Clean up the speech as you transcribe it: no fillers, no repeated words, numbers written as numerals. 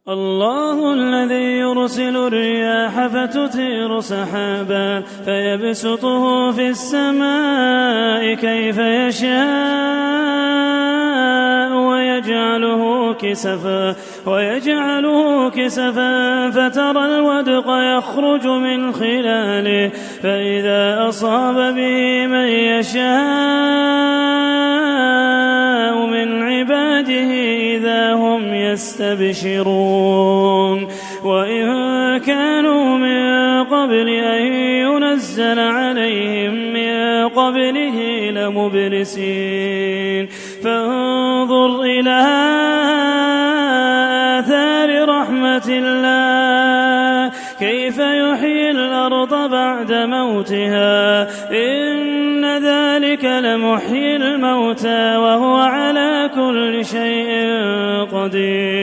الله الذي يرسل الرياح فتثير سحابا فيبسطه في السماء كيف يشاء ويجعله كسفا فترى الودق يخرج من خلاله فإذا أصاب به من يشاء من عباده إذا هم يستبشرون وإن كانوا من قبل أن ينزل عليهم من قبله لمبلسين فانظر إلى آثار رحمة الله كيف يحيي الأرض بعد موتها إن ذلك لمحيي الموتى وهو على كل شيء قدير